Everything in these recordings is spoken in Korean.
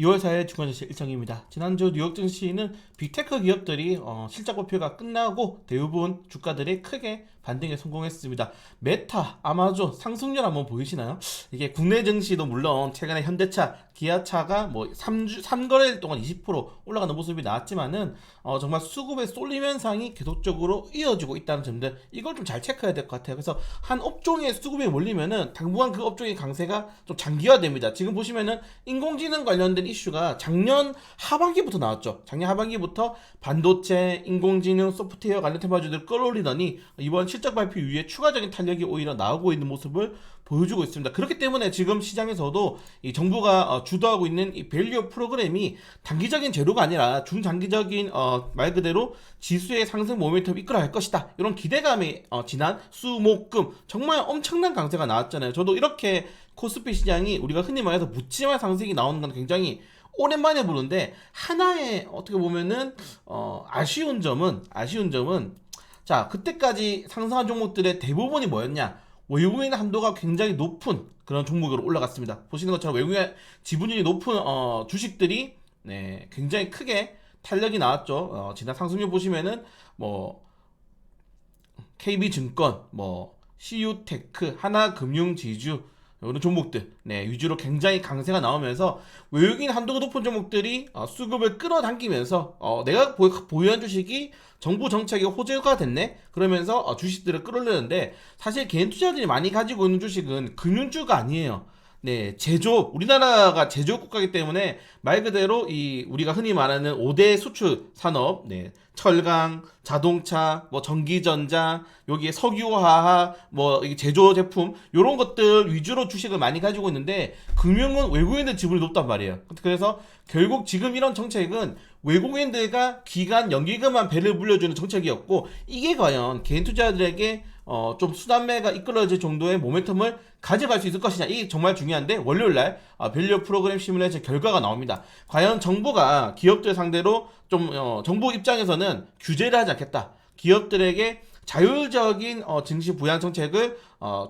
2월 4일 주간증시 일정입니다. 지난주 뉴욕 증시는 빅테크 기업들이 실적 발표가 끝나고 대부분 주가들이 크게 반등에 성공했습니다. 메타, 아마존 상승률 한번 보이시나요? 이게 국내 증시도 물론 최근에 현대차, 기아차가 뭐 3거래일 동안 20% 올라가는 모습이 나왔지만은 정말 수급의 쏠림 현상이 계속적으로 이어지고 있다는 점들, 이걸 좀 잘 체크해야 될 것 같아요. 그래서 한 업종의 수급이 몰리면은 당분간 그 업종의 강세가 좀 장기화됩니다. 지금 보시면은 인공지능 관련된 이슈가 작년 하반기부터 나왔죠. 작년 하반기부터 반도체, 인공지능, 소프트웨어 관련 테마주들 끌어올리더니 이번 실적 발표 이후에 추가적인 탄력이 오히려 나오고 있는 모습을 보여주고 있습니다. 그렇기 때문에 지금 시장에서도 이 정부가 주도하고 있는 이 밸류 프로그램이 단기적인 재료가 아니라 중장기적인 말 그대로 지수의 상승 모멘텀을 이끌어갈 것이다, 이런 기대감이 지난 수, 목, 금 정말 엄청난 강세가 나왔잖아요. 저도 이렇게 코스피 시장이 우리가 흔히 말해서 묻지마 상승이 나오는 건 굉장히 오랜만에 보는데, 하나의 어떻게 보면은 아쉬운 점은 자, 그때까지 상승한 종목들의 대부분이 뭐였냐? 외국인 한도가 굉장히 높은 그런 종목으로 올라갔습니다. 보시는 것처럼 외국인 지분율이 높은 주식들이 굉장히 크게 탄력이 나왔죠. 지난 상승률 보시면은 뭐 KB증권, 뭐 CU테크, 하나금융지주, 이런 종목들 위주로 굉장히 강세가 나오면서 외국인 한도가 높은 종목들이 수급을 끌어당기면서 내가 보유한 주식이 정부 정책에 호재가 됐네, 그러면서 주식들을 끌어올리는데, 사실 개인 투자들이 많이 가지고 있는 주식은 금융주가 아니에요. 제조업, 우리나라가 제조업 국가이기 때문에 말 그대로 이 우리가 흔히 말하는 5대 수출 산업, 철강, 자동차, 뭐 전기전자, 여기에 석유화학, 뭐 이게 제조 제품, 이런 것들 위주로 주식을 많이 가지고 있는데, 금융은 외국인들 지분이 높단 말이에요. 그래서 결국 지금 이런 정책은 외국인들과 기관 연기금만 배를 불려주는 정책이었고, 이게 과연 개인 투자자들에게 좀 수단매가 이끌어질 정도의 모멘텀을 가져갈 수 있을 것이냐, 이게 정말 중요한데, 월요일날 밸류 프로그램 시뮬레이션 결과가 나옵니다. 과연 정부가 기업들 상대로 좀 정부 입장에서는 규제를 하지 않겠다, 기업들에게 자율적인 증시 부양 정책을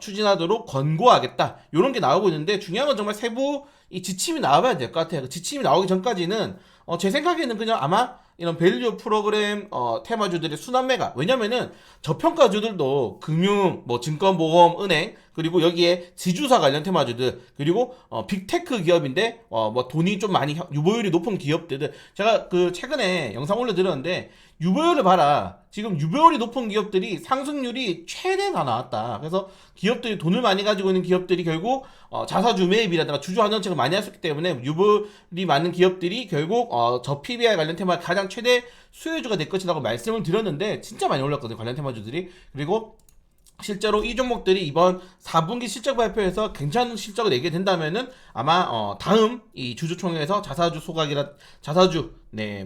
추진하도록 권고하겠다, 이런 게 나오고 있는데, 중요한 건 정말 세부 이 지침이 나와야 될 것 같아요. 그 지침이 나오기 전까지는 제 생각에는 그냥 아마 이런 밸류 프로그램 테마주들의 순환매가, 왜냐면은 저평가주들도 금융, 뭐 증권보험, 은행, 그리고 여기에 지주사 관련 테마주들, 그리고 빅테크 기업인데 뭐 돈이 좀 많이 유보율이 높은 기업들, 제가 그 최근에 영상 올려드렸는데 유보율을 봐라. 지금 유보율이 높은 기업들이 상승률이 최대가 나왔다. 그래서 기업들이 돈을 많이 가지고 있는 기업들이 결국 자사주 매입이라든가 주주 환원책을 많이 했었기 때문에 유보율이 많은 기업들이 결국 저 PBR 관련 테마 가장 최대 수혜주가 될 것이라고 말씀을 드렸는데, 진짜 많이 올랐거든요, 관련 테마주들이. 그리고 실제로 이 종목들이 이번 4분기 실적 발표에서 괜찮은 실적을 내게 된다면은 아마 다음 이 주주총회에서 자사주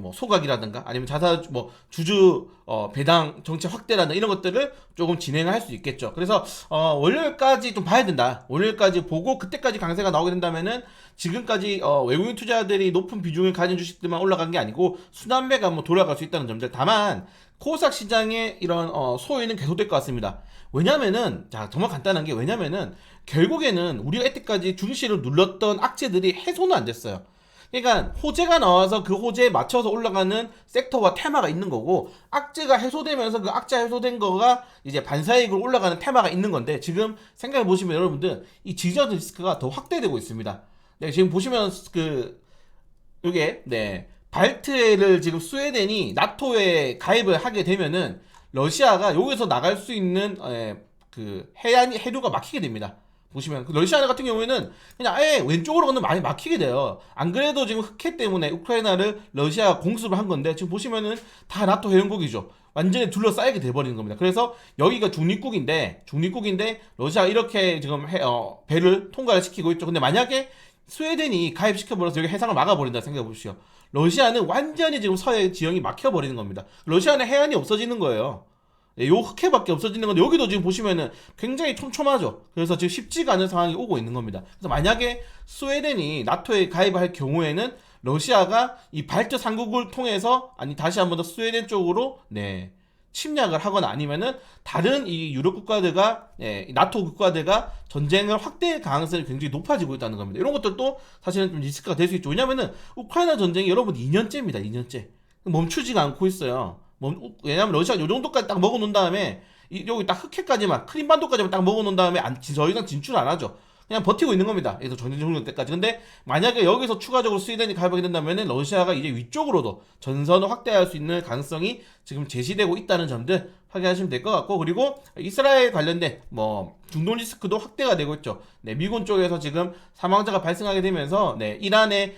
뭐 소각이라든가 아니면 자사주 뭐 주주 배당 정책 확대라든가 이런 것들을 조금 진행을 할 수 있겠죠. 그래서 월요일까지 좀 봐야 된다. 월요일까지 보고 그때까지 강세가 나오게 된다면은 지금까지 외국인 투자들이 높은 비중을 가진 주식들만 올라간 게 아니고 순환매가 한번 돌아갈 수 있다는 점들. 다만 코스닥 시장의 이런 소요는 계속될 것 같습니다. 왜냐면은 자, 정말 간단한 게, 왜냐면은 결국에는 우리가 이때까지 주식시를 눌렀던 악재들이 해소는 안 됐어요. 그러니까 호재가 나와서 그 호재에 맞춰서 올라가는 섹터와 테마가 있는 거고, 악재가 해소되면서 그 악재 해소된 거가 이제 반사이익으로 올라가는 테마가 있는 건데, 지금 생각해 보시면 여러분들 이 지지어 리스크가 더 확대되고 있습니다. 지금 보시면 그 요게 발트해를 지금 스웨덴이 나토에 가입을 하게 되면은 러시아가 여기서 나갈 수 있는 그 해류가 막히게 됩니다. 보시면 그 러시아 같은 경우에는 그냥 아예 왼쪽으로 건너 많이 막히게 돼요. 안 그래도 지금 흑해 때문에 우크라이나를 러시아가 공습을 한 건데, 지금 보시면은 다 나토 회원국이죠. 완전히 둘러싸이게 돼버리는 겁니다. 그래서 여기가 중립국인데 러시아가 이렇게 지금 배를 통과를 시키고 있죠. 근데 만약에 스웨덴이 가입시켜버려서 여기 해상을 막아버린다 생각해 보십시오. 러시아는 완전히 지금 서해 지형이 막혀버리는 겁니다. 러시아는 해안이 없어지는 거예요. 요 흑해밖에 없어지는 건데, 여기도 지금 보시면은 굉장히 촘촘하죠. 그래서 지금 쉽지가 않은 상황이 오고 있는 겁니다. 그래서 만약에 스웨덴이 나토에 가입할 경우에는 러시아가 이 발트 삼국을 통해서 다시 한 번 더 스웨덴 쪽으로 침략을 하거나 아니면은 다른 이 유럽 국가들과 이 나토 국가들과 전쟁을 확대할 가능성이 굉장히 높아지고 있다는 겁니다. 이런 것들도 사실은 좀 리스크가 될 수 있죠. 왜냐면은 우크라이나 전쟁이 여러분 2년째입니다. 2년째 멈추지가 않고 있어요. 왜냐면 러시아가 요 정도까지 딱 먹어놓은 다음에 여기 딱 흑해까지만 크림반도까지만 딱 먹어놓은 다음에 더 이상 진출 안 하죠. 그냥 버티고 있는 겁니다. 그래서 전쟁 종료 때까지. 근데 만약에 여기서 추가적으로 스웨덴이 가입하게 된다면은 러시아가 이제 위쪽으로도 전선을 확대할 수 있는 가능성이 지금 제시되고 있다는 점들 확인하시면 될 것 같고, 그리고 이스라엘 관련된 뭐 중동 리스크도 확대가 되고 있죠. 네, 미군 쪽에서 지금 사망자가 발생하게 되면서 이란의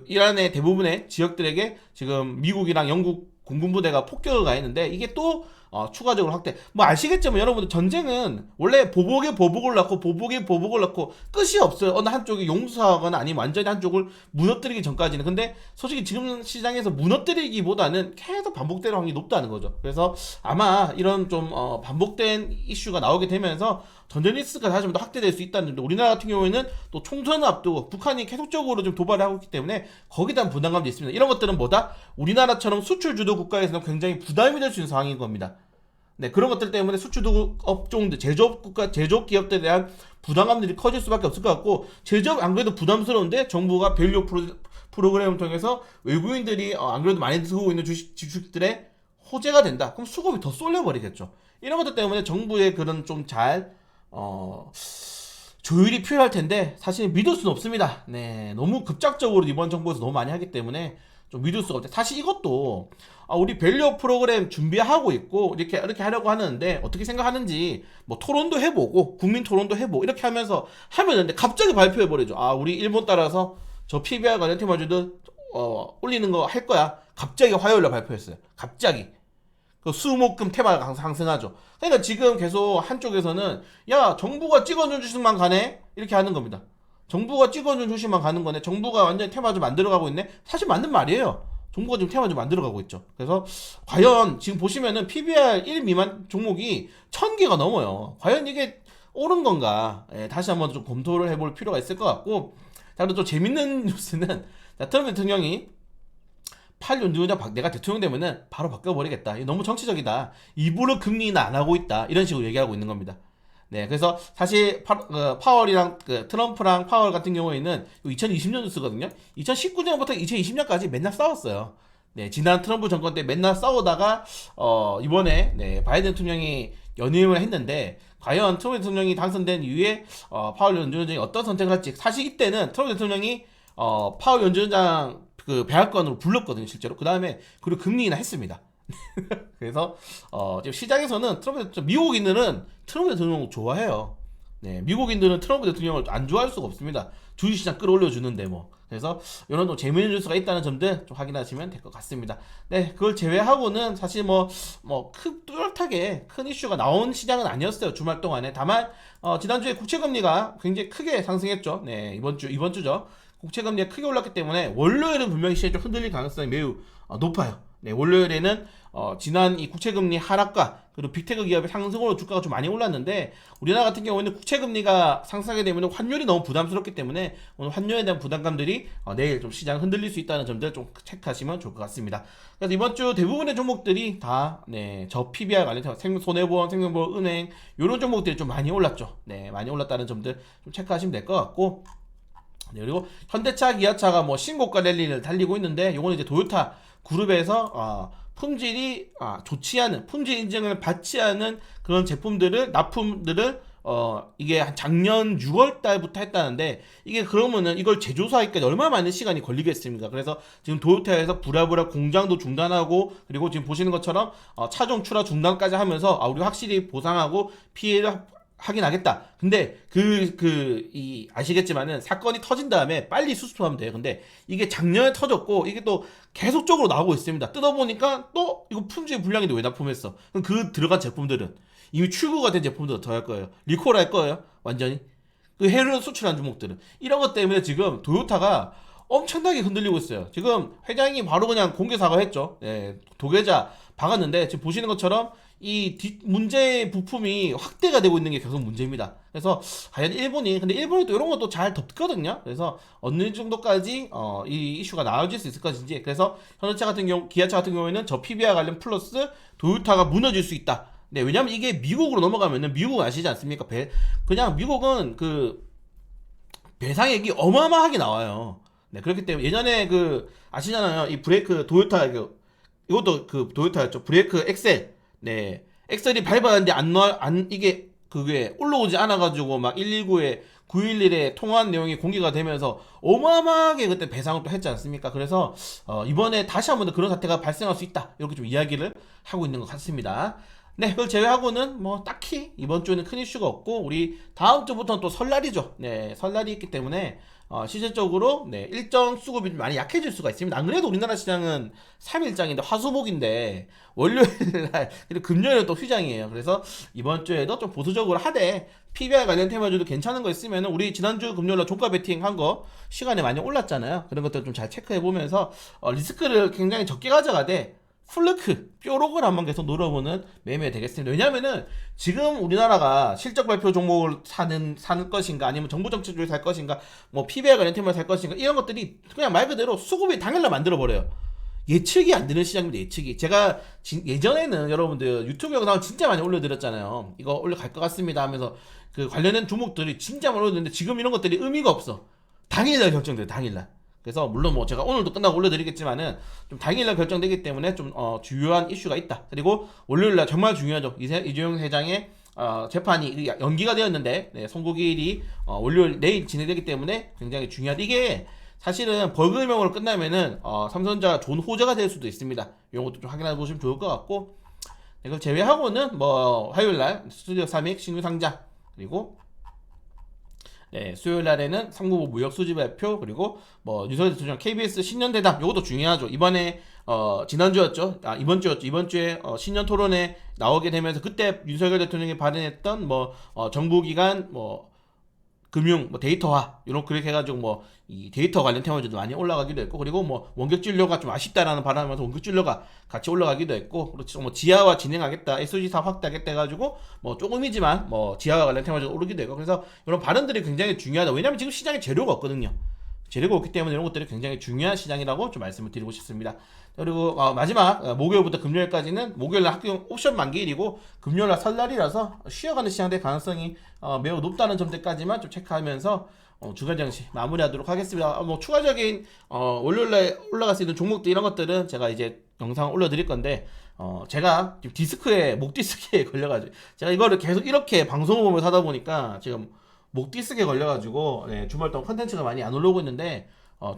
이란의 대부분의 지역들에게 지금 미국이랑 영국 공군부대가 폭격을 가했는데 이게 또 추가적으로 확대. 뭐 아시겠지만 여러분들 전쟁은 원래 보복에 보복을 낳고 보복에 보복을 낳고 끝이 없어요. 어느 한쪽이 용서하거나 아니면 완전히 한쪽을 무너뜨리기 전까지는. 근데 솔직히 지금 시장에서 무너뜨리기보다는 계속 반복되는 확률이 높다는 거죠. 그래서 아마 이런 좀 반복된 이슈가 나오게 되면서 전쟁 리스크가 다시 좀 더 확대될 수 있다는 점도, 우리나라 같은 경우에는 또 총선을 앞두고 북한이 계속적으로 좀 도발을 하고 있기 때문에 거기에 대한 부담감도 있습니다. 이런 것들은 뭐다? 우리나라처럼 수출 주도 국가에서는 굉장히 부담이 될 수 있는 상황인 겁니다. 네, 그런 것들 때문에 수출 업종들, 제조업 기업들에 대한 부담감들이 커질 수밖에 없을 것 같고, 제조업 안 그래도 부담스러운데 정부가 밸류 프로그램을 통해서 외국인들이 안 그래도 많이 쓰고 있는 주식들의 호재가 된다. 그럼 수급이 더 쏠려버리겠죠. 이런 것들 때문에 정부의 그런 좀 조율이 필요할 텐데 사실 믿을 수는 없습니다. 네, 너무 급작적으로 이번 정부에서 너무 많이 하기 때문에 좀 믿을 수가 없대. 사실 이것도 우리 밸류 프로그램 준비하고 있고 이렇게 하려고 하는데 어떻게 생각하는지 뭐 토론도 해보고 국민 토론도 해보고 이렇게 하면서 하면 되는데 갑자기 발표해버리죠. 우리 일본 따라서 저 PBR 관련 테마주도 올리는 거 할 거야. 갑자기 화요일날 발표했어요. 갑자기. 그 수목금 테마가 상승하죠. 그러니까 지금 계속 한쪽에서는 야, 정부가 찍어준 주식만 가네? 이렇게 하는 겁니다. 정부가 찍어준 주식만 가는 거네. 정부가 완전히 테마주 만들어가고 있네. 사실 맞는 말이에요. 정부가 지금 테마주 만들어가고 있죠. 그래서 과연 지금 보시면은 PBR 1 미만 종목이 1000개가 넘어요. 과연 이게 옳은 건가? 다시 한번 좀 검토를 해볼 필요가 있을 것 같고, 자, 그리고 또 재밌는 뉴스는 트럼프 대통령이 8년 뒤에 내가 대통령 되면은 바로 바꿔버리겠다. 이거 너무 정치적이다. 일부러 금리 인하 안 하고 있다. 이런 식으로 얘기하고 있는 겁니다. 네, 그래서 사실 파월이랑 트럼프랑 파월 같은 경우에는 2020년 뉴스거든요. 2019년부터 2020년까지 맨날 싸웠어요. 네, 지난 트럼프 정권 때 맨날 싸우다가 이번에 바이든 대통령이 연임을 했는데, 과연 트럼프 대통령이 당선된 이후에 파월 연준위원장이 어떤 선택을 할지. 사실 이때는 트럼프 대통령이 파월 연준위원장 백악관으로 불렀거든요, 실제로. 그리고 금리 인하 했습니다. 그래서 지금 시장에서는 미국인들은 트럼프 대통령을 좋아해요. 네, 미국인들은 트럼프 대통령을 안 좋아할 수가 없습니다. 주식시장 끌어올려 주는데 뭐. 그래서 이런 또 재미있는 뉴스가 있다는 점들 좀 확인하시면 될 것 같습니다. 네, 그걸 제외하고는 사실 뚜렷하게 큰 이슈가 나온 시장은 아니었어요, 주말 동안에. 다만 지난주에 국채금리가 굉장히 크게 상승했죠. 네, 이번 주죠. 국채금리가 크게 올랐기 때문에 월요일은 분명히 시장이 좀 흔들릴 가능성이 매우 높아요. 네, 월요일에는 지난 이 국채금리 하락과 그리고 빅테크 기업의 상승으로 주가가 좀 많이 올랐는데, 우리나라 같은 경우에는 국채금리가 상승하게 되면 환율이 너무 부담스럽기 때문에 오늘 환율에 대한 부담감들이 내일 좀 시장 흔들릴 수 있다는 점들 좀 체크하시면 좋을 것 같습니다. 그래서 이번 주 대부분의 종목들이 다 저 PBR 관련 손해보험, 생명보험, 은행 이런 종목들이 좀 많이 올랐죠. 네, 많이 올랐다는 점들 좀 체크하시면 될 것 같고, 네, 그리고 현대차, 기아차가 신고가 랠리를 달리고 있는데, 요거는 이제 도요타 그룹에서 품질이 좋지 않은, 품질 인증을 받지 않은 그런 납품들을 이게 한 작년 6월 달부터 했다는데, 이게 그러면은 이걸 재조사하기까지 얼마나 많은 시간이 걸리겠습니까? 그래서 지금 도요타에서 부랴부랴 공장도 중단하고, 그리고 지금 보시는 것처럼 차종 출하 중단까지 하면서 우리가 확실히 보상하고 피해를 확인하겠다. 근데 아시겠지만은 사건이 터진 다음에 빨리 수습하면 돼요. 근데 이게 작년에 터졌고 이게 또 계속적으로 나오고 있습니다. 뜯어보니까 또 이거 품질 불량인데 왜 납품했어? 그럼 들어간 제품들은 이미 출고가 된 제품들 더 할 거예요. 리콜 할 거예요. 완전히. 해외로 수출한 종목들은. 이런 것 때문에 지금 도요타가 엄청나게 흔들리고 있어요. 지금 회장이 바로 그냥 공개 사과했죠. 네, 도계자 박았는데 지금 보시는 것처럼 문제 부품이 확대가 되고 있는 게 계속 문제입니다. 그래서 과연 근데 일본이 또 이런 것도 잘 덮거든요. 그래서 어느 정도까지 이 이슈가 나아질 수 있을 것인지. 그래서 현대차 같은 경우, 기아차 같은 경우에는 저 PBR 관련 플러스 도요타가 무너질 수 있다. 네, 왜냐면 이게 미국으로 넘어가면은, 미국 아시지 않습니까? 그냥 미국은 그 배상액이 어마어마하게 나와요. 네, 그렇기 때문에 예전에 아시잖아요. 이 브레이크 도요타 이것도 그 도요타였죠. 브레이크 엑셀. 네. 엑셀이 밟았는데 이게 그게 올라오지 않아가지고 막 119에 911에 통화한 내용이 공개가 되면서 어마어마하게 그때 배상을 또 했지 않습니까? 그래서 이번에 다시 한 번 더 그런 사태가 발생할 수 있다. 이렇게 좀 이야기를 하고 있는 것 같습니다. 네, 그걸 제외하고는 뭐 딱히 이번 주에는 큰 이슈가 없고, 우리 다음 주부터는 또 설날이죠. 네, 설날이 있기 때문에 실질적으로 네, 일정 수급이 좀 많이 약해질 수가 있습니다. 안 그래도 우리나라 시장은 3일장인데 화수목인데 월요일 날 그리고 금요일은 또 휴장이에요. 그래서 이번 주에도 좀 보수적으로 하되 PBR 관련 테마주도 괜찮은 거 있으면, 우리 지난주 금요일 날 종가 베팅 한 거 시간에 많이 올랐잖아요. 그런 것들 좀 잘 체크해 보면서 리스크를 굉장히 적게 가져가되 플루크, 뾰록을 한번 계속 노려보는 매매 되겠습니다. 왜냐면은 지금 우리나라가 실적 발표 종목을 사는 것인가, 아니면 정부 정책 쪽에 살 것인가, 뭐 PBR 관련 테마를 살 것인가, 이런 것들이 그냥 말 그대로 수급이 당일날 만들어버려요. 예측이 안 되는 시장입니다. 예측이. 제가 예전에는 여러분들 유튜브 영상을 진짜 많이 올려드렸잖아요. 이거 올려갈 것 같습니다 하면서 그 관련된 종목들이 진짜 많이 올려드렸는데, 지금 이런 것들이 의미가 없어. 당일날 결정돼요. 당일날. 그래서 물론 뭐 제가 오늘도 끝나고 올려드리겠지만은 좀 당일날 결정되기 때문에 좀 주요한 이슈가 있다. 그리고 월요일날 정말 중요하죠. 이재용 회장의 재판이 연기가 되었는데, 네, 선고기일이 월요일 내일 진행되기 때문에 굉장히 중요하다. 이게 사실은 벌금형으로 끝나면은 삼성전자가 좋은 호재가 될 수도 있습니다. 이런 것도 좀 확인해 보시면 좋을 것 같고, 네, 그걸 제외하고는 뭐 화요일날 스튜디오 3익 신규 상장, 그리고 네, 수요일 날에는 상무부 무역 수지 발표, 그리고 뭐 윤석열 대통령 KBS 신년 대담, 요것도 중요하죠. 이번에 지난주였죠. 이번 주였죠. 이번 주에 신년 토론에 나오게 되면서, 그때 윤석열 대통령이 발언했던 뭐 정부 기관 뭐 금융, 뭐 데이터화, 이런 그렇게 해가지고 뭐 이 데이터 관련 테마주도 많이 올라가기도 했고, 그리고 뭐 원격 진료가 좀 아쉽다라는 바람에서 원격 진료가 같이 올라가기도 했고, 그렇죠. 뭐 지하화 진행하겠다, SOG 사업 확대하겠다 해가지고 뭐 조금이지만 뭐 지하화 관련 테마주가 오르기도 했고, 그래서 이런 발언들이 굉장히 중요하다. 왜냐면 지금 시장에 재료가 없거든요. 재료가 없기 때문에 이런 것들이 굉장히 중요한 시장이라고 좀 말씀을 드리고 싶습니다. 그리고 마지막 목요일부터 금요일까지는, 목요일날 학교 옵션 만기일이고 금요일날 설날이라서 쉬어가는 시장 될 가능성이 매우 높다는 점들까지만 좀 체크하면서 주간 장시 마무리하도록 하겠습니다. 뭐 추가적인 월요일날 올라갈 수 있는 종목들, 이런 것들은 제가 이제 영상 올려드릴 건데, 제가 지금 목 디스크에 걸려가지고 제가 이거를 계속 이렇게 방송을 보면서 하다 보니까 지금 목 디스크에 걸려가지고, 네, 주말 동안 컨텐츠가 많이 안 올라오고 있는데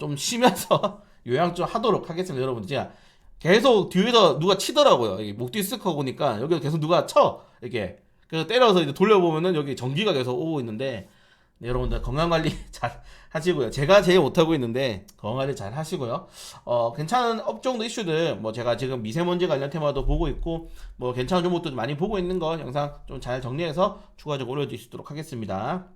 좀 쉬면서 요양 좀 하도록 하겠습니다. 여러분, 제가 계속 뒤에서 누가 치더라고요. 목 디스크 보니까 여기 계속 누가 이렇게 그래서 때려서 이제 돌려보면은 여기 전기가 계속 오고 있는데, 네, 여러분들 건강관리 잘 하시고요. 제가 제일 못하고 있는데 건강관리 잘 하시고요. 괜찮은 업종도 이슈들, 뭐 제가 지금 미세먼지 관련 테마도 보고 있고, 뭐 괜찮은 종목도 많이 보고 있는 거 영상 좀 잘 정리해서 추가적으로 올려드릴 수 있도록 하겠습니다.